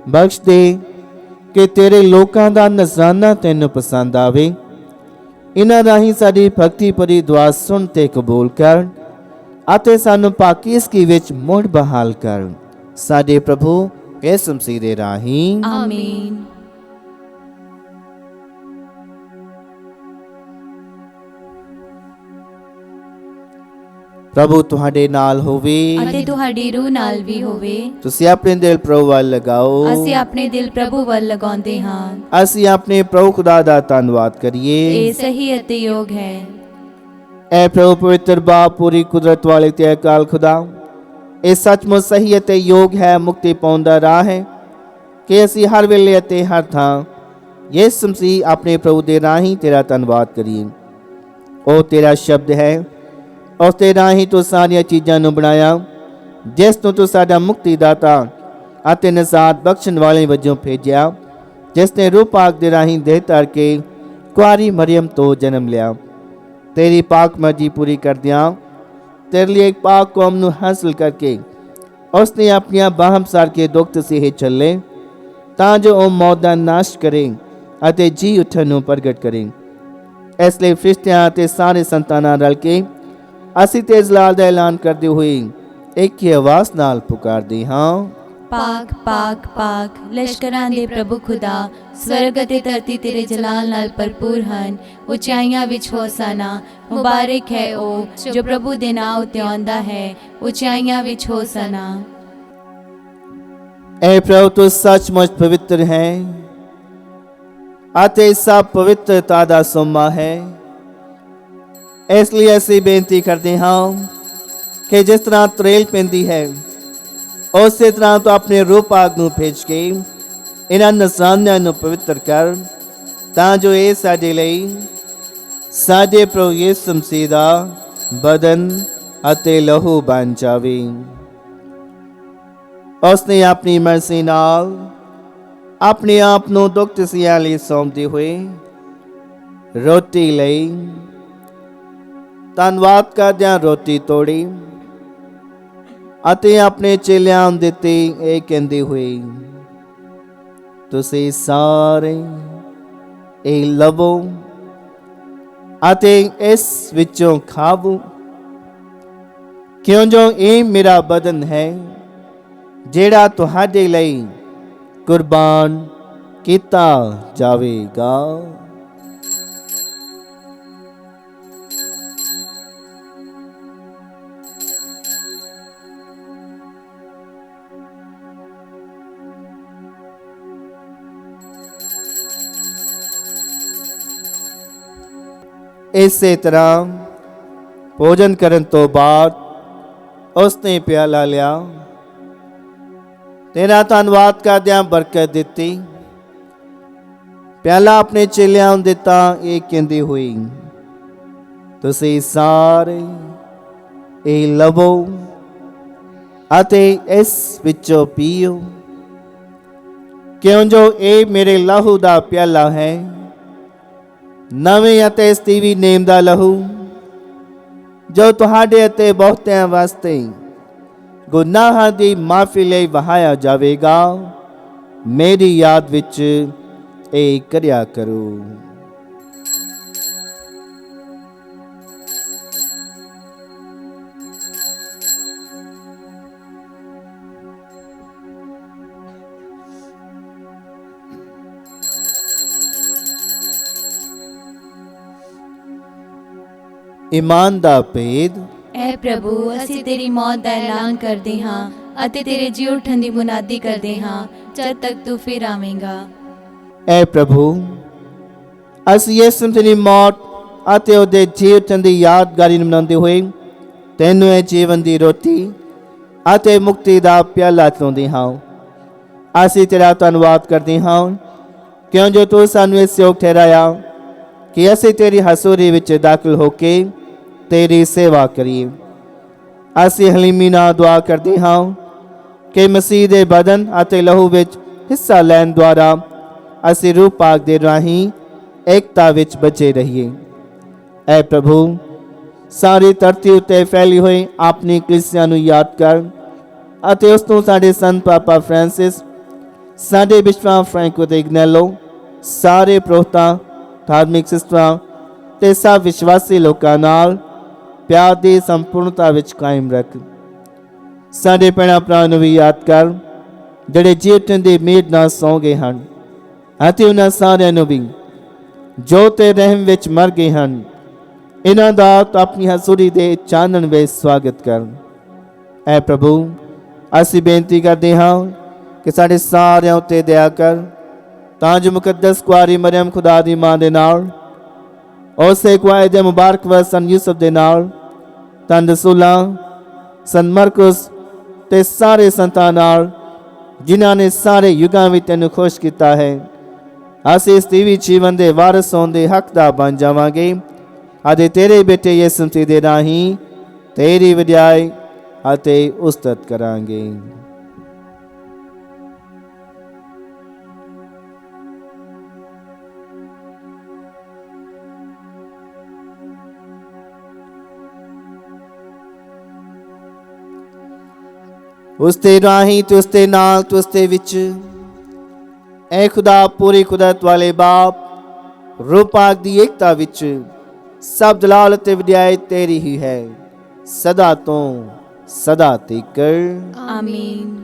S1: ਬਖਸ਼ ਦੇ ਕਿ ਤੇਰੇ ਲੋਕਾਂ ਦਾ ਨਜ਼ਰਾਨਾ ਤੈਨੂੰ ਪਸੰਦ ਆਵੇ। ਇਹਨਾਂ ਰਾਹੀਂ ਸਾਡੀ ਭਗਤੀ ਭਰੀ ਦੁਆ ਸੁਣ ਤੇ ਕਬੂਲ ਕਰ ਅਤੇ ਸਾਨੂੰ ਪਾਕੀਜ਼ਗੀ ਵਿੱਚ ਮੁੜ ਬਹਾਲ ਕਰ। ਸਾਡੇ ਪ੍ਰਭੂ ਯਿਸੂ ਮਸੀਹ ਦੇ ਰਾਹੀਂ
S2: ਆਮੀਨ।
S1: ਪ੍ਰਭੂ ਤੁਹਾਡੇ ਨਾਲ ਹੋਵੇ
S2: ਅਤੇ ਤੁਹਾਡੀ ਰੂਹ ਨਾਲ ਵੀ ਹੋਵੇ।
S1: ਤੁਸੀਂ ਆਪਣੇ ਦਿਲ ਪ੍ਰਭੂ ਵੱਲ ਲਗਾਓ।
S2: ਅਸੀਂ ਆਪਣੇ ਦਿਲ ਪ੍ਰਭੂ ਵੱਲ ਲਗਾਉਂਦੇ ਹਾਂ।
S1: ਅਸੀਂ ਆਪਣੇ ਪ੍ਰਭੂ ਖੁਦਾ ਦਾ ਧੰਨਵਾਦ ਕਰੀਏ।
S2: ਇਹ ਸਹੀ ਅਤੇ ਯੋਗ ਹੈ।
S1: ਐ ਪ੍ਰਭੂ ਪਵਿੱਤਰ ਬਾਪ, ਪੂਰੀ ਕੁਦਰਤ ਵਾਲੇ ਤੇ ਅਕਾਲ ਖੁਦਾ, ਇਹ ਸੱਚਮੁੱਚ ਸਹੀ ਅਤੇ ਯੋਗ ਹੈ, ਮੁਕਤੀ ਪਾਉਣ ਦਾ ਰਾਹ ਹੈ ਕਿ ਅਸੀਂ ਹਰ ਵੇਲੇ ਅਤੇ ਹਰ ਥਾਂ ਯਿਸੂ ਮਸੀਹ ਆਪਣੇ ਪ੍ਰਭੂ ਦੇ ਰਾਹੀਂ ਤੇਰਾ ਧੰਨਵਾਦ ਕਰੀਏ। ਉਹ ਤੇਰਾ ਸ਼ਬਦ ਹੈ, ਉਸ ਦੇ ਰਾਹੀਂ ਤੂੰ ਸਾਰੀਆਂ ਚੀਜ਼ਾਂ ਨੂੰ ਬਣਾਇਆ, ਜਿਸ ਨੂੰ ਤੂੰ ਸਾਡਾ ਮੁਕਤੀ ਦਾਤਾ ਅਤੇ ਨਿਜਾਤ ਬਖਸ਼ਣ ਵਾਲੇ ਵਜੋਂ ਭੇਜਿਆ, ਜਿਸ ਨੇ ਰੂਹ ਪਾਕ ਦੇ ਰਾਹੀਂ ਦੇਹ ਧਾਰ ਕੇ ਕੁਆਰੀ ਮਰੀਮ ਤੋਂ ਜਨਮ ਲਿਆ। तेरी पाक मर्जी पूरी कर दिया, तेरे लिए एक पाक कौम ਨੂੰ हासिल करके उसने अपनियां बाहम सार के दुख तसीहे चले ਤਾਂ ਜੋ ਉਹ ਮੌਤ ਦਾ ਨਾਸ਼ ਕਰੇ ਅਤੇ ਜੀ ਉੱਠਣ ਨੂੰ ਪ੍ਰਗਟ ਕਰੇ। ਇਸ ਲਈ ਫਰਿਸ਼ਤਿਆਂ ਅਤੇ ਸਾਰੇ ਸੰਤਾਂ ਨਾਲ ਰਲ ਕੇ ਅਸੀਂ ਤੇ ਜਲਾਲ ਦਾ ਐਲਾਨ ਕਰਦੇ ਹੋਏ ਇੱਕ ਹੀ ਆਵਾਜ਼ ਨਾਲ ਪੁਕਾਰਦੇ ਹਾਂ,
S2: ਪਾਕ ਪਾਕ ਪਾਕ ਲਸ਼ਕਰਾਂ ਦੇ ਪ੍ਰਭੂ ਖੁਦਾ, ਸਵਰਗ ਅਤੇ ਧਰਤੀ ਤੇਰੇ ਜਲਾਲ ਨਾਲ ਭਰਪੂਰ ਹਨ। ਉਚਾਈਆਂ ਵਿੱਚ ਹੋਸਾਨਾ, ਮੁਬਾਰਕ ਹੈ ਉਹ ਜੋ ਪ੍ਰਭੂ ਦੇ ਨਾਂ ਉੱਤੇ ਆਉਂਦਾ ਹੈ। ਉਚਾਈਆਂ ਵਿੱਚ ਹੋਸਾਨਾ।
S1: ऐ प्रभु तू सचमुच पवित्र है ਅਤੇ ਸਭ ਪਵਿੱਤਰਤਾ ਦਾ ਸੋਮਾ ਹੈ। ਇਸ ਲਈ ਅਸੀਂ ਬੇਨਤੀ ਕਰਦੇ ਹਾਂ ਕਿ ਜਿਸ ਤਰ੍ਹਾਂ ਤਰੇਲ ਪੈਂਦੀ ਹੈ, ਉਸੇ ਤਰ੍ਹਾਂ ਤੂੰ ਆਪਣੇ ਰੂਹ ਪਾਕ ਨੂੰ ਭੇਜ ਕੇ ਇਹਨਾਂ ਨਜ਼ਾਰਿਆਂ ਨੂੰ ਪਵਿੱਤਰ ਕਰ, ਤਾਂ ਜੋ ਇਹ ਸਾਡੇ ਲਈ ਸਾਡੇ ਪ੍ਰਭੂ ਯਿਸੂ ਮਸੀਹ ਦਾ ਬਦਨ ਅਤੇ ਲਹੂ ਬਣ ਜਾਵੇ। उसने अपनी मर्जी नाल अपने आप ਨੂੰ ਦੁੱਖ ਤਸੀਹਿਆਂ ਲਈ ਸੌਂਪਦੇ ਹੋਏ ਰੋਟੀ ਲਈ ਧੰਨਵਾਦ ਕਰਦਿਆਂ ਰੋਟੀ ਤੋੜੀ ਅਤੇ ਆਪਣੇ ਚੇਲਿਆਂ ਨੂੰ ਦਿੱਤੀ, ਇਹ ਕਹਿੰਦੇ ਹੋਏ, ਤੁਸੀਂ ਸਾਰੇ ਇਹ ਲਵੋ ਅਤੇ ਇਸ ਵਿੱਚੋਂ ਖਾਵੋ, ਕਿਉਂ ਜੋ ਇਹ ਮੇਰਾ ਬਦਨ ਹੈ ਜਿਹੜਾ ਤੁਹਾਡੇ ਲਈ ਕੁਰਬਾਨ ਕੀਤਾ ਜਾਵੇਗਾ। ਇਸੇ ਤਰ੍ਹਾਂ ਭੋਜਨ ਕਰਨ ਤੋਂ ਬਾਅਦ ਉਸਨੇ ਪਿਆਲਾ ਲਿਆ तेरा धन्नवाद करदियां बरकत दित्ती। प्याला अपने चेलियां नूं दित्ता, ये कहंदी हुई, तुसीं सारे ਇਹ ਲਵੋ ਅਤੇ ਇਸ ਵਿੱਚੋਂ ਪੀਓ, ਕਿਉਂ ਜੋ ਇਹ ਮੇਰੇ ਲਹੂ ਦਾ ਪਿਆਲਾ ਹੈ, ਨਵੇਂ ਅਤੇ ਸਤੀਵੀ ਨੇਮ ਦਾ ਲਹੂ, ਜੋ ਤੁਹਾਡੇ ਅਤੇ ਬਹੁਤਿਆਂ ਵਾਸਤੇ ਗੁਨਾਹਾਂ ਦੀ ਮਾਫੀ ਲਈ ਵਹਾਇਆ ਜਾਵੇਗਾ। ਮੇਰੀ ਯਾਦ ਵਿੱਚ ਇਹ ਕਰਿਆ ਕਰੋ। ईमान दा भेद।
S2: ਐ ਪ੍ਰਭੂ, ਅਸੀਂ ਤੇਰੀ ਮੌਤ ਦਾ ਐਲਾਨ ਕਰਦੇ ਹਾਂ ਅਤੇ ਤੇਰੇ ਜੀ ਉੱਠਣ ਦੀ ਮੁਨਾਦੀ ਕਰਦੇ ਹਾਂ ਜਦ ਤੱਕ ਤੂੰ ਫਿਰ ਆਵੇਂਗਾ।
S1: ਐ ਪ੍ਰਭੂ, ਅਸੀਂ ਯਿਸੂ ਦੀ ਮੌਤ ਅਤੇ ਉਹਦੇ ਜੀ ਉੱਠਣ ਦੀ ਯਾਦਗਾਰੀ ਨੂੰ ਮਨਾਉਂਦੇ ਹੋਏ ਤੈਨੂੰ ਇਹ ਜੀਵਨ ਦੀ ਰੋਟੀ ਅਤੇ ਮੁਕਤੀ ਦਾ ਪਿਆਲਾ ਚਲਾਉਂਦੇ ਹਾਂ। ਅਸੀਂ ਤੇਰਾ ਧੰਨਵਾਦ ਕਰਦੇ ਹਾਂ ਕਿਉਂ ਜੋ ਤੂੰ ਸਾਨੂੰ ਇਸ ਯੋਗ ਠਹਿਰਾਇਆ ਕਿ ਅਸੀਂ ਤੇਰੀ ਹਜ਼ੂਰੀ ਵਿੱਚ ਦਾਖਲ ਹੋ ਕੇ ਤੇਰੀ ਸੇਵਾ ਕਰੀਏ। ਅਸੀਂ ਹਲੀਮੀ ਨਾਲ ਦੁਆ ਕਰਦੇ ਹਾਂ ਕਿ ਮਸੀਹ ਦੇ ਬਦਨ ਅਤੇ ਲਹੂ ਵਿੱਚ ਹਿੱਸਾ ਲੈਣ ਦੁਆਰਾ ਅਸੀਂ ਰੂਹ ਪਾਕ ਦੇ ਰਾਹੀਂ ਏਕਤਾ ਵਿੱਚ ਬਚੇ ਰਹੀਏ। ਐ ਪ੍ਰਭੂ, ਸਾਰੀ ਧਰਤੀ ਉੱਤੇ ਫੈਲੀ ਹੋਈ ਆਪਣੀ ਕਲੀਸਿਆ ਨੂੰ ਯਾਦ ਕਰ ਅਤੇ ਉਸ ਨੂੰ ਸਾਡੇ ਸੰਤ ਪਾਪਾ ਫ੍ਰਾਂਸਿਸ, ਸਾਡੇ ਬਿਸ਼ਪ ਫ੍ਰੈਂਕੋ ਦੇ ਇਗਨੈਲੋ, ਸਾਰੇ ਪ੍ਰੋਹਤਾਂ, ਧਾਰਮਿਕ ਸਿਸਟਰਾਂ ਤੇ ਸਭ ਵਿਸ਼ਵਾਸੀ ਲੋਕਾਂ ਨਾਲ ਪਿਆਰ ਦੀ ਸੰਪੂਰਨਤਾ ਵਿੱਚ ਕਾਇਮ ਰੱਖ। ਸਾਡੇ ਭੈਣਾਂ ਭਰਾਵਾਂ ਨੂੰ ਵੀ ਯਾਦ ਕਰ ਜਿਹੜੇ ਜੀ ਉੱਠਣ ਦੀ ਉਮੀਦ ਨਾਲ ਸੌਂ ਗਏ ਹਨ ਅਤੇ ਉਹਨਾਂ ਸਾਰਿਆਂ ਨੂੰ ਵੀ ਜੋ ਤੇ ਰਹਿਮ ਵਿੱਚ ਮਰ ਗਏ ਹਨ, ਇਹਨਾਂ ਦਾ ਆਪਣੀ ਹਜ਼ੂਰੀ ਦੇ ਚਾਨਣ ਵਿੱਚ ਸਵਾਗਤ ਕਰ। ਐ ਪ੍ਰਭੂ, ਅਸੀਂ ਬੇਨਤੀ ਕਰਦੇ ਹਾਂ ਕਿ ਸਾਡੇ ਸਾਰਿਆਂ ਉੱਤੇ ਦਇਆ ਕਰ ਤਾਂ ਜੋ ਮੁਕੱਦਸ ਕੁਆਰੀ ਮਰੀਮ ਖੁਦਾ ਦੀ ਮਾਂ ਦੇ ਨਾਲ, ਉਸੇ ਕੁਆਰੇ ਦੇ ਮੁਬਾਰਕ ਵਰ ਸਨ ਯੂਸਫ ਦੇ ਨਾਲ, ਧੰਨ ਰਸੂਲਾਂ, ਸੰਤ ਮਰਕੁਸ ਤੇ ਸਾਰੇ ਸੰਤਾਂ ਨਾਲ ਜਿਨ੍ਹਾਂ ਨੇ ਸਾਰੇ ਯੁੱਗਾਂ ਵਿੱਚ ਤੈਨੂੰ ਖੁਸ਼ ਕੀਤਾ ਹੈ, ਅਸੀਂ ਇਸ ਤੀਵੀ ਜੀਵਨ ਦੇ ਵਾਰਸ ਹੋਣ ਦੇ ਹੱਕਦਾਰ ਬਣ ਜਾਵਾਂਗੇ ਅਤੇ ਤੇਰੇ ਬੇਟੇ ਯਿਸੂ ਮਸੀਹ ਦੇ ਰਾਹੀਂ ਤੇਰੀ ਵਡਿਆਈ ਅਤੇ ਉਸਤਤ ਕਰਾਂਗੇ। ਉਸ ਦੇ ਰਾਹੀਂ ਤੇ ਉਸ ਦੇ ਨਾਲ ਤੇ ਉਸ ਦੇ ਵਿੱਚ ਐ ਖੁਦਾ, ਪੂਰੀ ਕੁਦਰਤ ਵਾਲੇ ਬਾਪ, ਰੂਹ ਪਾਕ ਦੀ ਏਕਤਾ ਵਿੱਚ ਸਭ ਜਲਾਲ ਤੇ ਵਡਿਆਈ ਤੇਰੀ ਹੀ ਹੈ, ਸਦਾ ਤੋਂ ਸਦਾ ਤੀਕ।
S2: ਆਮੀਨ।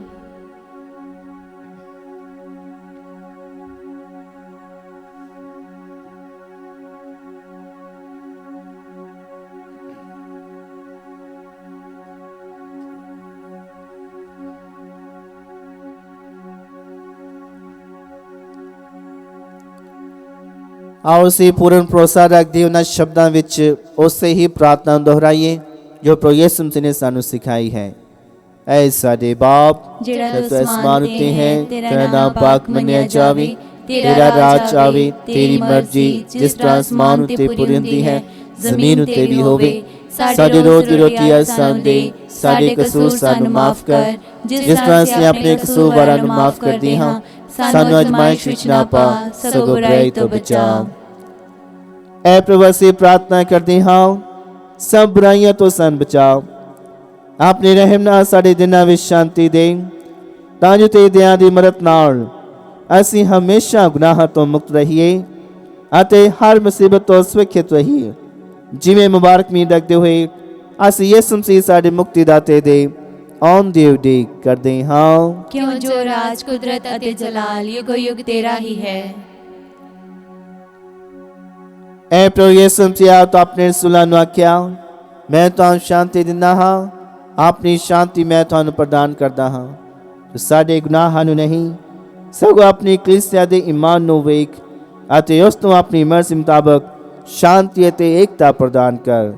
S1: आओ ਅਸੀਂ ਪੂਰਨ ਭਰੋਸਾ ਰੱਖਦੇ ਉਹਨਾਂ ਸ਼ਬਦਾਂ ਵਿੱਚ ਉਸੇ ਹੀ ਪ੍ਰਾਰਥਨਾ ਦੁਹਰਾਈਏ ਜੋ ਪ੍ਰਭੂ ਯਿਸੂ ਮਸੀਹ ਨੇ ਸਾਨੂੰ ਸਿਖਾਈ ਹੈ। ਐ ਸਾਡੇ ਬਾਪ
S2: ਜਿਹੜਾ
S1: ਤੂੰ ਅਸਮਾਨ ਉੱਤੇ ਹੈ, ਤੇਰਾ ਨਾਮ ਪਾਕ ਮੰਨਿਆ ਜਾਵੇ, ਤੇਰਾ ਰਾਜ ਆਵੇ, ਤੇਰੀ ਮਰਜ਼ੀ ਜਿਸ ਤਰ੍ਹਾਂ ਅਸਮਾਨ ਉੱਤੇ ਪੂਰੀ ਹੁੰਦੀ ਹੈ ਜ਼ਮੀਨ ਉੱਤੇ ਵੀ ਹੋਵੇ। ਸਾਡੇ ਰੋਜ਼ ਦੀ ਰੋਟੀ ਅੱਜ ਸਾਨੂੰ ਦੇ, ਸਾਡੇ ਕਸੂਰ ਸਾਨੂੰ ਮਾਫ ਕਰ ਜਿਸ ਤਰ੍ਹਾਂ ਅਸੀਂ ਆਪਣੇ ਕਸੂਰਵਾਰਾਂ ਨੂੰ ਮਾਫ ਕਰਦੇ ਹਾਂ। ਸਾਨੂੰ ਅਜ਼ਮਾਇਸ਼ ਵਿੱਚ ਨਾ ਪਾ, ਸਗੋਂ ਬੁਰਾਈ ਤੋਂ ਬਚਾ। ਐ ਪ੍ਰਭੂ, ਅਸੀਂ ਪ੍ਰਾਰਥਨਾ ਕਰਦੇ ਹਾਂ ਸਭ ਬੁਰਾਈਆਂ ਤੋਂ ਸਾਨੂੰ ਬਚਾ। ਆਪਣੇ ਰਹਿਮ ਨਾਲ ਸਾਡੇ ਦਿਨਾਂ ਵਿੱਚ ਸ਼ਾਂਤੀ ਦੇ ਤਾਂ ਜੋ ਤੇਰੀ ਦਇਆ ਦੀ ਮਦਦ ਨਾਲ ਅਸੀਂ ਹਮੇਸ਼ਾ ਗੁਨਾਹਾਂ ਤੋਂ ਮੁਕਤ ਰਹੀਏ ਅਤੇ ਹਰ ਮੁਸੀਬਤ ਤੋਂ ਸੁਰੱਖਿਅਤ ਰਹੀਏ। ਜਿਵੇਂ ਮੁਬਾਰਕ ਮੀਂਹ ਰੱਖਦੇ ਹੋਏ ਅਸੀਂ ਯਿਸੂ ਮਸੀਹ ਸਾਡੇ ਮੁਕਤੀ ਦਾਤੇ ਦੇ ਆਉਣ ਦੀ ਉਡੀਕ ਕਰਦੇ ਹਾਂ,
S2: ਕਿਉਂ ਜੋ ਰਾਜ, ਕੁਦਰਤ ਅਤੇ ਜਲਾਲ ਯੁਗੋ ਯੁਗ ਤੇਰਾ ਹੀ ਹੈ।
S1: ਐ ਪ੍ਰਭੂ ਯਿਸੂ ਮਸੀਹ, ਤੂੰ ਆਪਣੇ ਰਸੂਲਾਂ ਨੂੰ ਆਖਿਆ, ਮੈਂ ਤੁਹਾਨੂੰ ਸ਼ਾਂਤੀ ਦਿੰਦਾ ਹਾਂ, ਆਪਣੀ ਸ਼ਾਂਤੀ ਮੈਂ ਤੁਹਾਨੂੰ ਪ੍ਰਦਾਨ ਕਰਦਾ ਹਾਂ। ਸਾਡੇ ਗੁਨਾਹਾਂ ਨੂੰ ਨਹੀਂ ਸਗੋਂ ਆਪਣੀ ਕਲੀਸਿਆ ਦੇ ਈਮਾਨ ਨੂੰ ਵੇਖ ਅਤੇ ਉਸ ਨੂੰ ਆਪਣੀ ਮਰਜ਼ੀ ਮੁਤਾਬਕ ਸ਼ਾਂਤੀ ਅਤੇ ਏਕਤਾ ਪ੍ਰਦਾਨ ਕਰ।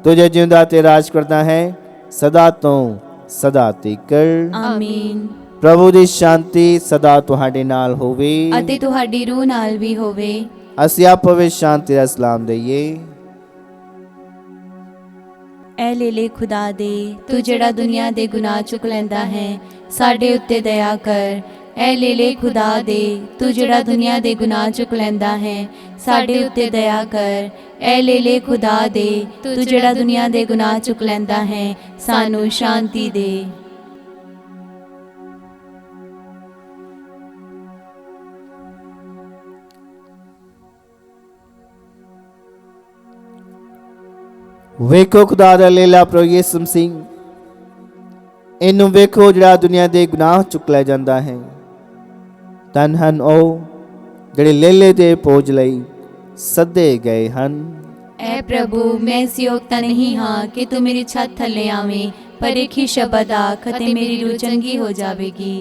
S1: ਤੁਝੇ ਜਿਉਂਦਾ ਤੇ ਰਾਜ ਕਰਦਾ ਹੈ ਸਦਾ ਤੋਂ ਸਦਾ ਤੀਕ।
S2: ਆਮੀਨ।
S1: प्रभु दी शांति सदा तुहाडे नाल होवे
S2: ਅਤੇ ਤੁਹਾਡੀ ਰੂਹ ਨਾਲ ਵੀ ਹੋਵੇ।
S1: ਅਸੀਂ ਆਪੋ ਵਿੱਚ शांति ਦਾ ਸਲਾਮ ਦਈਏ।
S2: ਐ ਲੇਲੇ ਖੁਦਾ ਦੇ, ਤੂੰ ਜਿਹੜਾ ਦੁਨੀਆ ਦੇ ਗੁਨਾਹ ਚੁੱਕ ਲੈਂਦਾ ਹੈ, ਸਾਡੇ ਉੱਤੇ ਦਇਆ ਕਰ। ਐ ਲੇਲੇ ਖੁਦਾ ਦੇ, ਤੂੰ ਜਿਹੜਾ ਦੁਨੀਆ ਦੇ ਗੁਨਾਹ ਚੁੱਕ ਲੈਂਦਾ ਹੈ, ਸਾਡੇ ਉੱਤੇ ਦਇਆ ਕਰ। ਐ ਲੇਲੇ ਖੁਦਾ ਦੇ, ਤੂੰ ਜਿਹੜਾ ਦੁਨੀਆ ਦੇ ਗੁਨਾਹ ਚੁੱਕ ਲੈਂਦਾ ਹੈ, ਸਾਨੂੰ ਸ਼ਾਂਤੀ ਦੇ।
S1: ਵੇਖੋ खुदा दा लेला प्रभु यीशु मसीह, ਇਹਨੂੰ ਵੇਖੋ ਜਿਹੜਾ ਦੁਨੀਆ ਦੇ ਗੁਨਾਹ ਚੁੱਕ ਲੈ ਜਾਂਦਾ ਹੈ। ਧੰਨ ਹਨ ਉਹ ਜਿਹੜੇ ਲੇਲੇ ਦੇ ਭੋਜ ਲਈ ਸੱਦੇ ਗਏ ਹਨ।
S2: ਐ ਪ੍ਰਭੂ, ਮੈਂ ਇਸ ਯੋਗਤਾ ਨਹੀਂ ਹਾਂ ਕਿ ਤੂੰ ਮੇਰੀ ਛੱਤ ਥੱਲੇ ਆਵੇਂ, ਪਰ ਇੱਕ ਹੀ ਸ਼ਬਦ ਆਖ ਅਤੇ ਮੇਰੀ ਰੂਹ ਚੰਗੀ ਹੋ ਜਾਵੇਗੀ।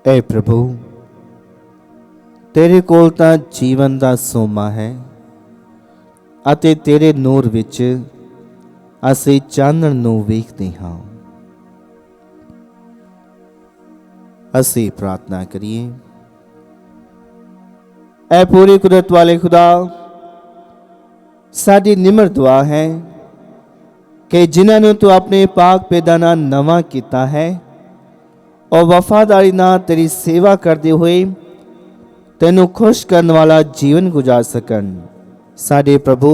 S1: ऐ प्रभु, तेरे कोल तां जीवन दा सोमा है ਅਤੇ तेरे ਨੂਰ ਵਿੱਚ ਅਸੀਂ ਚਾਨਣ ਨੂੰ ਵੇਖਦੇ ਹਾਂ। ਅਸੀਂ प्रार्थना करिए। ऐ पूरी कुदरत वाले खुदा, साडी निमर दुआ है कि जिन्हां नूं तू अपने पाक पैदा नाल नवां कीता है और वफादारी नाल तेरी सेवा करते हुए तेनू खुश करने वाला जीवन गुजार सकन। साडे प्रभु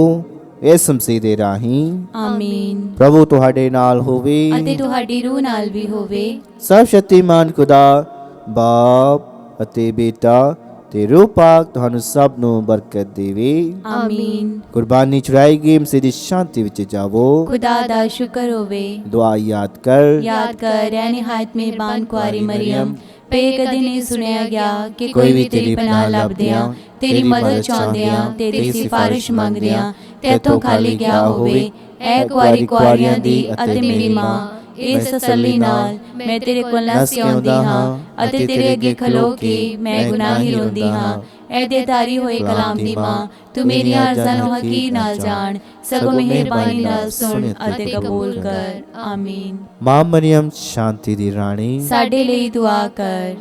S1: ਇਸ ਮਸੀਹ ਦੇ ਰਾਹੀਂ।
S3: ਆਮੀਨ।
S1: ਪ੍ਰਭੂ ਤੁਹਾਡੇ ਨਾਲ ਹੋਵੇ
S3: ਅਤੇ ਤੁਹਾਡੀ ਰੂਹ ਨਾਲ ਵੀ ਹੋਵੇ।
S1: ਸਰਵ ਸ਼ਕਤੀਮਾਨ ਖੁਦਾ ਬਾਪ ਅਤੇ ਬੇਟਾ ਤੇ ਰੂਹ ਪਾਕ ਤੁਹਾਨੂੰ ਸਭ ਨੂੰ ਬਰਕਤ ਦੇਵੇ।
S3: ਆਮੀਨ।
S1: ਕੁਰਬਾਨੀ ਚੜਾਈ ਗਈ ਮਸੀਹ ਦੀ ਸ਼ਾਂਤੀ ਵਿੱਚ ਜਾਵੋ।
S3: ਖੁਦਾ ਦਾ ਸ਼ੁਕਰ ਹੋਵੇ।
S1: ਦੁਆ ਯਾਦ ਕਰ
S3: ਯਾਦ ਕਰ ਐ ਨਿਹਾਇਤ ਮਿਹਰਬਾਨ ਕੁਆਰੀ ਮਰੀਮ, ਪੇ ਕਦੇ ਨਹੀਂ ਸੁਣਿਆ ਗਿਆ ਕਿ ਕੋਈ ਵੀ ਤੇਰੀ ਪਨਾਹ ਲੱਭਦਿਆਂ, ਤੇਰੀ ਮਦਦ ਚਾਹੁੰਦਿਆਂ, ਤੇਰੀ ਸਿਫਾਰਿਸ਼ ਮੰਗਦਿਆਂ ਤੇਥੋਂ ਖਾਲੀ ਗਿਆ ਹੋਵੇ। ਐ ਕੁਆਰੀ ਕੁਆਰੀਆਂ ਦੀ ਅਤੇ ਮੇਰੀ ਮਾਂ, ਇਸ ਤਸੱਲੀ ਨਾਲ ਮੈਂ ਤੇਰੇ ਕੋਲ ਨੱਸ ਕੇ ਆਉਂਦੀ ਹਾਂ ਅਤੇ ਤੇਰੇ ਅੱਗੇ ਖਲੋ ਕੇ ਮੈਂ ਗੁਨਾਹੀ ਰੋਂਦੀ ਹਾਂ। ਐ ਦੇਦਾਰੀ ਹੋਏ ਕਲਾਮ ਦੀ ਮਾਂ, ਤੂੰ ਮੇਰੀਆਂ ਅਰਜ਼ਾਂ ਨੂੰ ਹਕੀਰ ਨਾਲ ਜਾਣ, ਸਗੋਂ ਮਿਹਰਬਾਨੀ ਨਾਲ ਸੁਣ ਅਤੇ ਕਬੂਲ ਕਰ। ਆਮੀਨ।
S1: ਮਾਂ ਮਰੀਮ ਸ਼ਾਂਤੀ ਦੀ ਰਾਣੀ,
S3: ਸਾਡੇ ਲਈ ਦੁਆ ਕਰ।